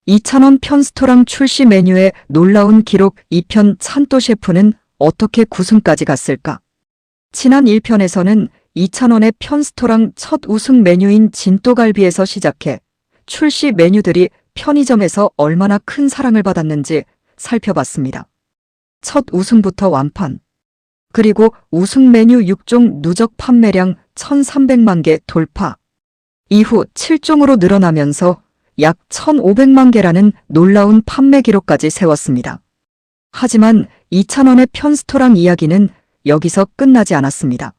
2,000원 편스토랑 출시 메뉴의 놀라운 기록 2편 찬또 셰프는 어떻게 9승까지 갔을까? 지난 1편에서는 2,000원의 편스토랑 첫 우승 메뉴인 진또갈비에서 시작해 출시 메뉴들이 편의점에서 얼마나 큰 사랑을 받았는지 살펴봤습니다. 첫 우승부터 완판, 그리고 우승 메뉴 6종 누적 판매량 1,300만 개 돌파, 이후 7종으로 늘어나면서 약 1,500만 개라는 놀라운 판매 기록까지 세웠습니다. 하지만 2,000원의 편스토랑 이야기는 여기서 끝나지 않았습니다.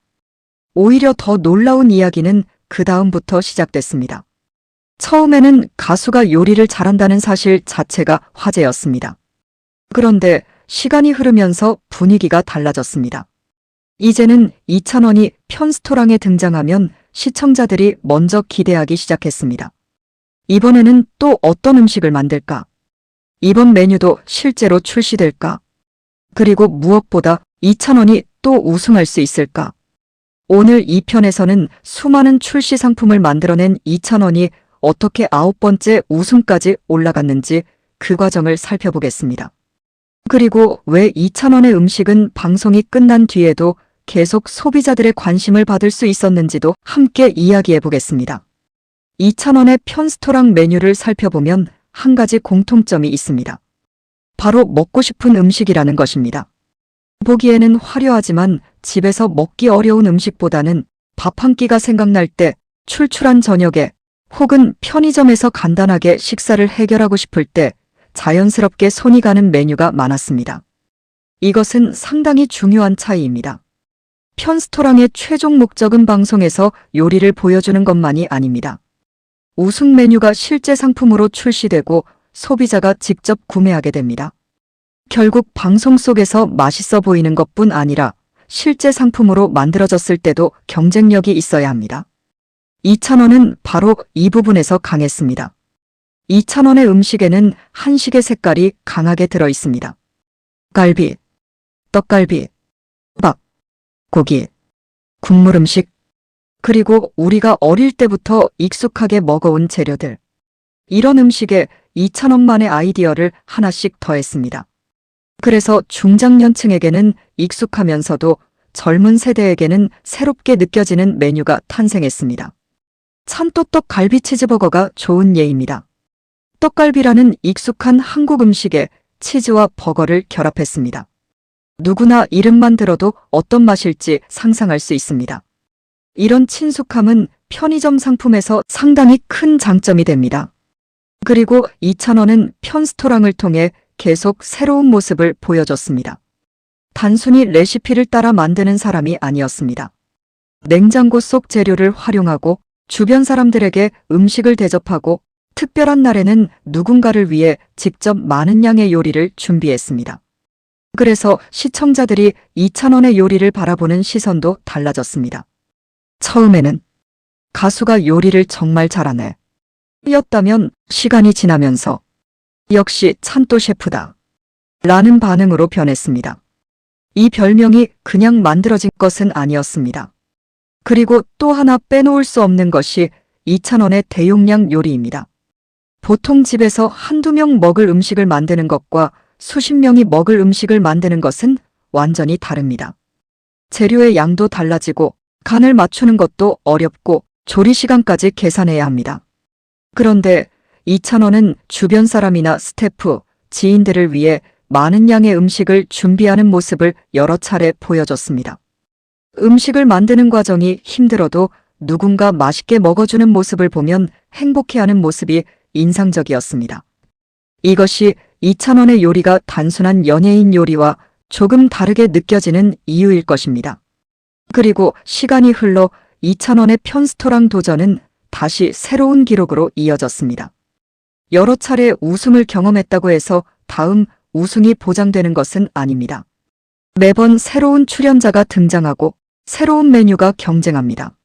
오히려 더 놀라운 이야기는 그 다음부터 시작됐습니다. 처음에는 가수가 요리를 잘한다는 사실 자체가 화제였습니다. 그런데 시간이 흐르면서 분위기가 달라졌습니다. 이제는 2,000원이 편스토랑에 등장하면 시청자들이 먼저 기대하기 시작했습니다. 이번에는 또 어떤 음식을 만들까? 이번 메뉴도 실제로 출시될까? 그리고 무엇보다 2,000원이 또 우승할 수 있을까? 오늘 2편에서는 수많은 출시 상품을 만들어낸 2,000원이 어떻게 9번째 우승까지 올라갔는지 그 과정을 살펴보겠습니다. 그리고 왜 2,000원의 음식은 방송이 끝난 뒤에도 계속 소비자들의 관심을 받을 수 있었는지도 함께 이야기해 보겠습니다. 2,000원의 편스토랑 메뉴를 살펴보면 한 가지 공통점이 있습니다. 바로 먹고 싶은 음식이라는 것입니다. 보기에는 화려하지만 집에서 먹기 어려운 음식보다는 밥 한 끼가 생각날 때, 출출한 저녁에, 혹은 편의점에서 간단하게 식사를 해결하고 싶을 때 자연스럽게 손이 가는 메뉴가 많았습니다. 이것은 상당히 중요한 차이입니다. 편스토랑의 최종 목적은 방송에서 요리를 보여주는 것만이 아닙니다. 우승 메뉴가 실제 상품으로 출시되고 소비자가 직접 구매하게 됩니다. 결국 방송 속에서 맛있어 보이는 것뿐 아니라 실제 상품으로 만들어졌을 때도 경쟁력이 있어야 합니다. 2,000원은 바로 이 부분에서 강했습니다. 2,000원의 음식에는 한식의 색깔이 강하게 들어 있습니다. 갈비, 떡갈비, 밥, 고기, 국물 음식, 그리고 우리가 어릴 때부터 익숙하게 먹어온 재료들. 이런 음식에 2,000원만의 아이디어를 하나씩 더했습니다. 그래서 중장년층에게는 익숙하면서도 젊은 세대에게는 새롭게 느껴지는 메뉴가 탄생했습니다. 찬또떡 갈비 치즈버거가 좋은 예입니다. 떡갈비라는 익숙한 한국 음식에 치즈와 버거를 결합했습니다. 누구나 이름만 들어도 어떤 맛일지 상상할 수 있습니다. 이런 친숙함은 편의점 상품에서 상당히 큰 장점이 됩니다. 그리고 2,000원은 편스토랑을 통해 계속 새로운 모습을 보여줬습니다. 단순히 레시피를 따라 만드는 사람이 아니었습니다. 냉장고 속 재료를 활용하고 주변 사람들에게 음식을 대접하고 특별한 날에는 누군가를 위해 직접 많은 양의 요리를 준비했습니다. 그래서 시청자들이 2,000원의 요리를 바라보는 시선도 달라졌습니다. 처음에는 가수가 요리를 정말 잘하네 였다면 시간이 지나면서 역시 찬또 셰프다 라는 반응으로 변했습니다. 이 별명이 그냥 만들어진 것은 아니었습니다. 그리고 또 하나 빼놓을 수 없는 것이 2,000원의 대용량 요리입니다. 보통 집에서 한두 명 먹을 음식을 만드는 것과 수십 명이 먹을 음식을 만드는 것은 완전히 다릅니다. 재료의 양도 달라지고 간을 맞추는 것도 어렵고 조리 시간까지 계산해야 합니다. 그런데 2,000원은 주변 사람이나 스태프, 지인들을 위해 많은 양의 음식을 준비하는 모습을 여러 차례 보여줬습니다. 음식을 만드는 과정이 힘들어도 누군가 맛있게 먹어주는 모습을 보면 행복해하는 모습이 인상적이었습니다. 이것이 2,000원의 요리가 단순한 연예인 요리와 조금 다르게 느껴지는 이유일 것입니다. 그리고 시간이 흘러 2,000원의 편스토랑 도전은 다시 새로운 기록으로 이어졌습니다. 여러 차례 우승을 경험했다고 해서 다음 우승이 보장되는 것은 아닙니다. 매번 새로운 출연자가 등장하고 새로운 메뉴가 경쟁합니다.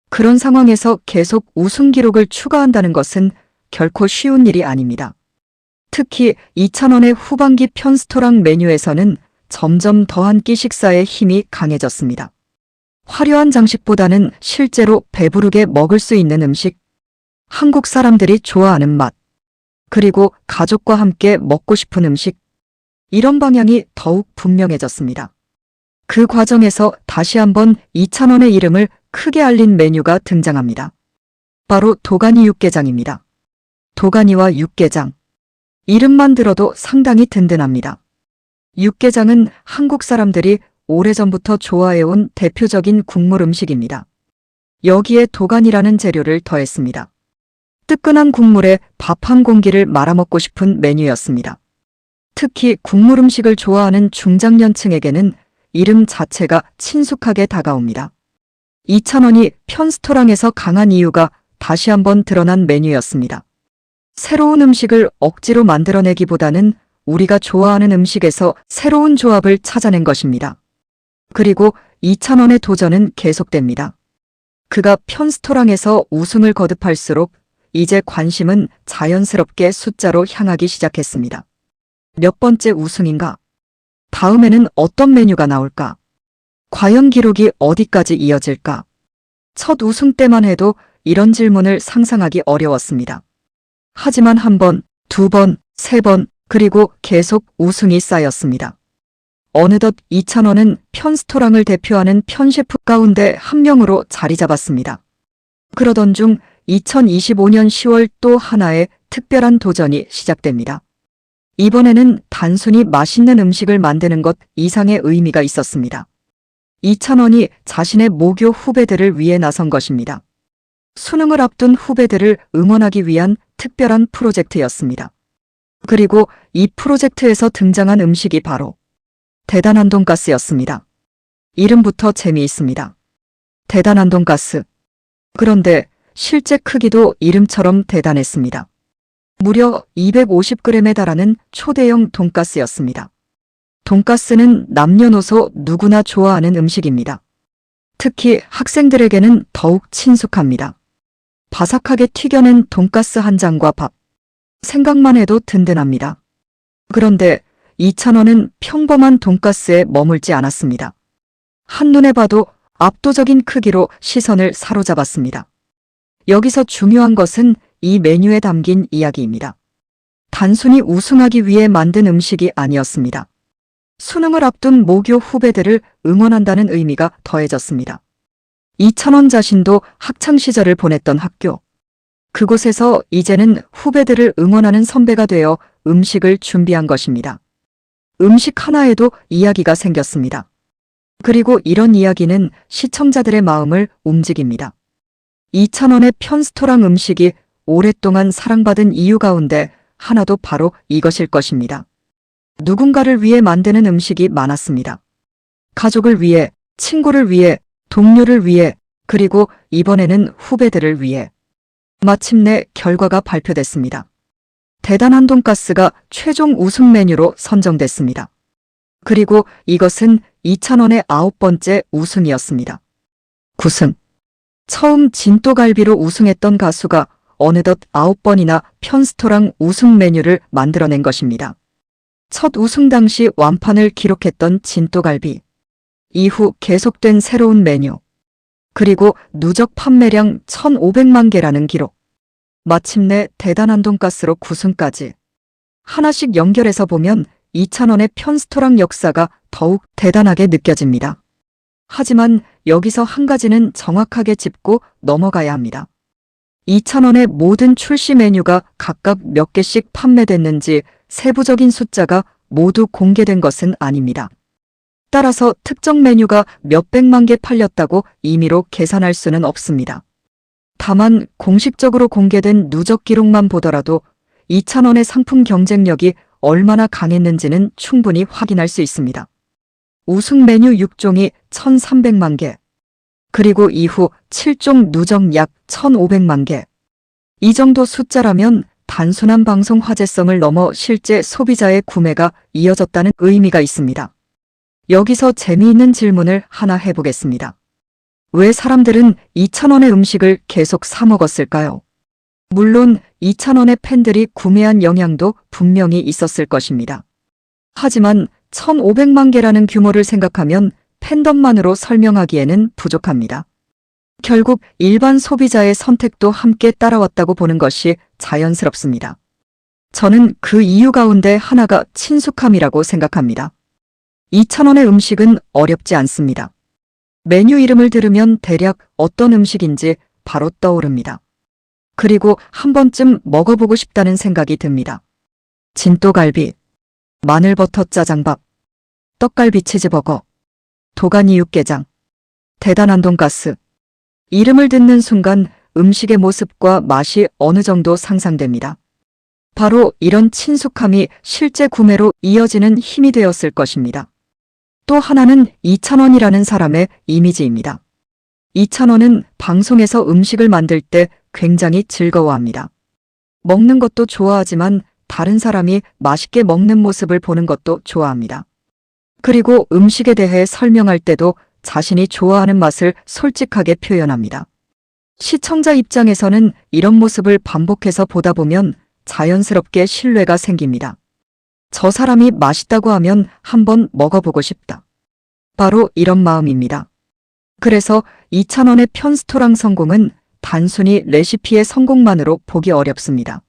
그런 상황에서 계속 우승 기록을 추가한다는 것은 결코 쉬운 일이 아닙니다. 특히 2,000원의 후반기 편스토랑 메뉴에서는 점점 더 한 끼 식사의 힘이 강해졌습니다. 화려한 장식보다는 실제로 배부르게 먹을 수 있는 음식, 한국 사람들이 좋아하는 맛, 그리고 가족과 함께 먹고 싶은 음식. 이런 방향이 더욱 분명해졌습니다. 그 과정에서 다시 한번 2,000원의 이름을 크게 알린 메뉴가 등장합니다. 바로 도가니 육개장입니다. 도가니와 육개장. 이름만 들어도 상당히 든든합니다. 육개장은 한국 사람들이 오래전부터 좋아해온 대표적인 국물 음식입니다. 여기에 도가니라는 재료를 더했습니다. 뜨끈한 국물에 밥 한 공기를 말아먹고 싶은 메뉴였습니다. 특히 국물 음식을 좋아하는 중장년층에게는 이름 자체가 친숙하게 다가옵니다. 2,000원이 편스토랑에서 강한 이유가 다시 한번 드러난 메뉴였습니다. 새로운 음식을 억지로 만들어내기보다는 우리가 좋아하는 음식에서 새로운 조합을 찾아낸 것입니다. 그리고 2,000원의 도전은 계속됩니다. 그가 편스토랑에서 우승을 거듭할수록 이제 관심은 자연스럽게 숫자로 향하기 시작했습니다. 몇 번째 우승인가? 다음에는 어떤 메뉴가 나올까? 과연 기록이 어디까지 이어질까? 첫 우승 때만 해도 이런 질문을 상상하기 어려웠습니다. 하지만 한 번, 두 번, 세 번, 그리고 계속 우승이 쌓였습니다. 어느덧 2,000원은 편스토랑을 대표하는 편셰프 가운데 한 명으로 자리 잡았습니다. 그러던 중 2025년 10월 또 하나의 특별한 도전이 시작됩니다. 이번에는 단순히 맛있는 음식을 만드는 것 이상의 의미가 있었습니다. 2,000원이 자신의 모교 후배들을 위해 나선 것입니다. 수능을 앞둔 후배들을 응원하기 위한 특별한 프로젝트였습니다. 그리고 이 프로젝트에서 등장한 음식이 바로 대단한 돈가스였습니다. 이름부터 재미있습니다. 대단한 돈가스. 그런데 실제 크기도 이름처럼 대단했습니다. 무려 250g에 달하는 초대형 돈가스였습니다. 돈가스는 남녀노소 누구나 좋아하는 음식입니다. 특히 학생들에게는 더욱 친숙합니다. 바삭하게 튀겨낸 돈가스 한 장과 밥. 생각만 해도 든든합니다. 그런데 2,000원은 평범한 돈가스에 머물지 않았습니다. 한눈에 봐도 압도적인 크기로 시선을 사로잡았습니다. 여기서 중요한 것은 이 메뉴에 담긴 이야기입니다. 단순히 우승하기 위해 만든 음식이 아니었습니다. 수능을 앞둔 모교 후배들을 응원한다는 의미가 더해졌습니다. 2,000원 자신도 학창시절을 보냈던 학교. 그곳에서 이제는 후배들을 응원하는 선배가 되어 음식을 준비한 것입니다. 음식 하나에도 이야기가 생겼습니다. 그리고 이런 이야기는 시청자들의 마음을 움직입니다. 2,000원의 편스토랑 음식이 오랫동안 사랑받은 이유 가운데 하나도 바로 이것일 것입니다. 누군가를 위해 만드는 음식이 많았습니다. 가족을 위해, 친구를 위해, 동료를 위해, 그리고 이번에는 후배들을 위해. 마침내 결과가 발표됐습니다. 대단한 돈가스가 최종 우승 메뉴로 선정됐습니다. 그리고 이것은 2,000원의 9번째 우승이었습니다. 9승. 처음 진또갈비로 우승했던 가수가 어느덧 9번이나 편스토랑 우승 메뉴를 만들어낸 것입니다. 첫 우승 당시 완판을 기록했던 진또갈비. 이후 계속된 새로운 메뉴. 그리고 누적 판매량 1,500만 개라는 기록. 마침내 대단한 돈가스로 9승까지. 하나씩 연결해서 보면 2,000원의 편스토랑 역사가 더욱 대단하게 느껴집니다. 하지만 여기서 한 가지는 정확하게 짚고 넘어가야 합니다. 2,000원의 모든 출시 메뉴가 각각 몇 개씩 판매됐는지 세부적인 숫자가 모두 공개된 것은 아닙니다. 따라서 특정 메뉴가 몇백만 개 팔렸다고 임의로 계산할 수는 없습니다. 다만 공식적으로 공개된 누적 기록만 보더라도 2,000원의 상품 경쟁력이 얼마나 강했는지는 충분히 확인할 수 있습니다. 우승 메뉴 6종이 1,300만 개, 그리고 이후 7종 누적 약 1,500만 개. 이 정도 숫자라면 단순한 방송 화제성을 넘어 실제 소비자의 구매가 이어졌다는 의미가 있습니다. 여기서 재미있는 질문을 하나 해보겠습니다. 왜 사람들은 2,000원의 음식을 계속 사 먹었을까요? 물론 2,000원의 팬들이 구매한 영향도 분명히 있었을 것입니다. 하지만 1,500만 개라는 규모를 생각하면 팬덤만으로 설명하기에는 부족합니다. 결국 일반 소비자의 선택도 함께 따라왔다고 보는 것이 자연스럽습니다. 저는 그 이유 가운데 하나가 친숙함이라고 생각합니다. 2,000원의 음식은 어렵지 않습니다. 메뉴 이름을 들으면 대략 어떤 음식인지 바로 떠오릅니다. 그리고 한 번쯤 먹어보고 싶다는 생각이 듭니다. 진또갈비, 마늘버터 짜장밥, 떡갈비 치즈버거, 도가니 육개장, 대단한 돈가스. 이름을 듣는 순간 음식의 모습과 맛이 어느 정도 상상됩니다. 바로 이런 친숙함이 실제 구매로 이어지는 힘이 되었을 것입니다. 또 하나는 2,000원이라는 사람의 이미지입니다. 2,000원은 방송에서 음식을 만들 때 굉장히 즐거워합니다. 먹는 것도 좋아하지만 다른 사람이 맛있게 먹는 모습을 보는 것도 좋아합니다. 그리고 음식에 대해 설명할 때도 자신이 좋아하는 맛을 솔직하게 표현합니다. 시청자 입장에서는 이런 모습을 반복해서 보다 보면 자연스럽게 신뢰가 생깁니다. 저 사람이 맛있다고 하면 한번 먹어보고 싶다. 바로 이런 마음입니다. 그래서 2,000원의 편스토랑 성공은 단순히 레시피의 성공만으로 보기 어렵습니다.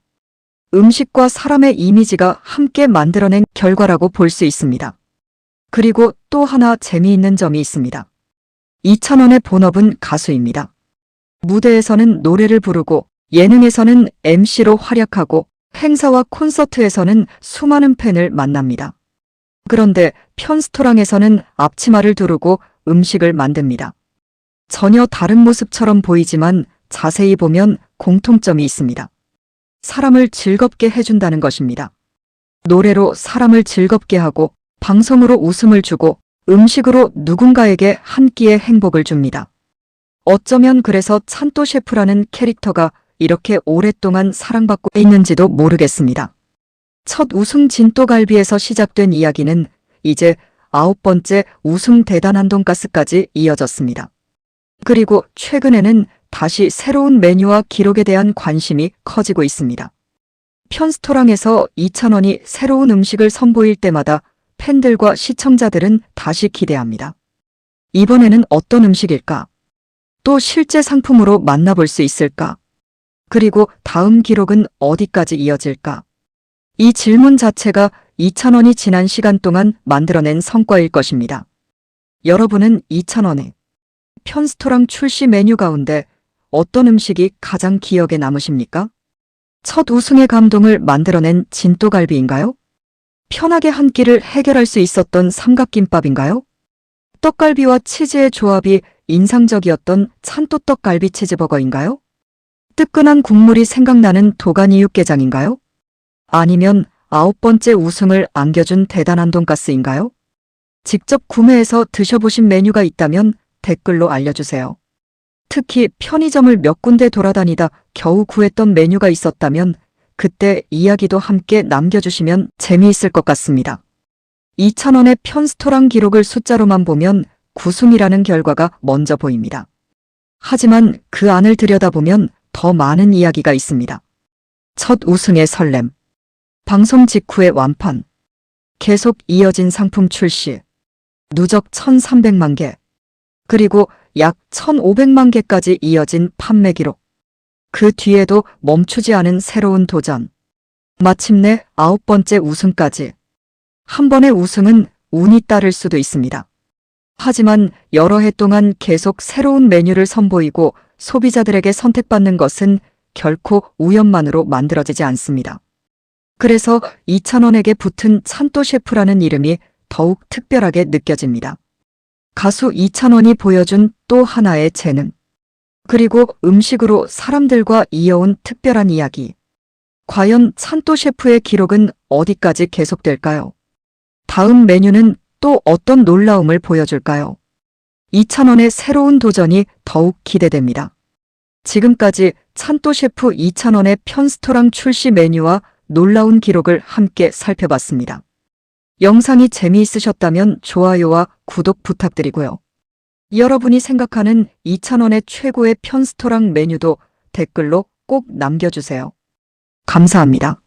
음식과 사람의 이미지가 함께 만들어낸 결과라고 볼 수 있습니다. 그리고 또 하나 재미있는 점이 있습니다. 2,000원의 본업은 가수입니다. 무대에서는 노래를 부르고 예능에서는 MC로 활약하고 행사와 콘서트에서는 수많은 팬을 만납니다. 그런데 편스토랑에서는 앞치마를 두르고 음식을 만듭니다. 전혀 다른 모습처럼 보이지만 자세히 보면 공통점이 있습니다. 사람을 즐겁게 해준다는 것입니다. 노래로 사람을 즐겁게 하고 방송으로 웃음을 주고 음식으로 누군가에게 한 끼의 행복을 줍니다. 어쩌면 그래서 찬또 셰프라는 캐릭터가 이렇게 오랫동안 사랑받고 있는지도 모르겠습니다. 첫 우승 진또갈비에서 시작된 이야기는 이제 9번째 우승 대단한 돈가스까지 이어졌습니다. 그리고 최근에는 다시 새로운 메뉴와 기록에 대한 관심이 커지고 있습니다. 편스토랑에서 2,000원이 새로운 음식을 선보일 때마다 팬들과 시청자들은 다시 기대합니다. 이번에는 어떤 음식일까? 또 실제 상품으로 만나볼 수 있을까? 그리고 다음 기록은 어디까지 이어질까? 이 질문 자체가 2,000원이 지난 시간 동안 만들어낸 성과일 것입니다. 여러분은 2,000원에 편스토랑 출시 메뉴 가운데 어떤 음식이 가장 기억에 남으십니까? 첫 우승의 감동을 만들어낸 진또갈비인가요? 편하게 한 끼를 해결할 수 있었던 삼각김밥인가요? 떡갈비와 치즈의 조합이 인상적이었던 찬또 떡갈비 치즈버거인가요? 뜨끈한 국물이 생각나는 도가니 육개장인가요? 아니면 9번째 우승을 안겨준 대단한 돈가스인가요? 직접 구매해서 드셔보신 메뉴가 있다면 댓글로 알려주세요. 특히 편의점을 몇 군데 돌아다니다 겨우 구했던 메뉴가 있었다면 그때 이야기도 함께 남겨주시면 재미있을 것 같습니다. 2,000원의 편스토랑 기록을 숫자로만 보면 9승이라는 결과가 먼저 보입니다. 하지만 그 안을 들여다보면 더 많은 이야기가 있습니다. 첫 우승의 설렘, 방송 직후의 완판, 계속 이어진 상품 출시, 누적 1,300만 개, 그리고 약 1,500만 개까지 이어진 판매 기록. 그 뒤에도 멈추지 않은 새로운 도전. 마침내 9번째 우승까지. 한 번의 우승은 운이 따를 수도 있습니다. 하지만 여러 해 동안 계속 새로운 메뉴를 선보이고 소비자들에게 선택받는 것은 결코 우연만으로 만들어지지 않습니다. 그래서 2,000원에게 붙은 찬또 셰프라는 이름이 더욱 특별하게 느껴집니다. 가수 2,000원이 보여준 또 하나의 재능. 그리고 음식으로 사람들과 이어온 특별한 이야기. 과연 찬또 셰프의 기록은 어디까지 계속될까요? 다음 메뉴는 또 어떤 놀라움을 보여줄까요? 2,000원의 새로운 도전이 더욱 기대됩니다. 지금까지 찬또 셰프 2,000원의 편스토랑 출시 메뉴와 놀라운 기록을 함께 살펴봤습니다. 영상이 재미있으셨다면 좋아요와 구독 부탁드리고요. 여러분이 생각하는 2,000원의 최고의 편스토랑 메뉴도 댓글로 꼭 남겨주세요. 감사합니다.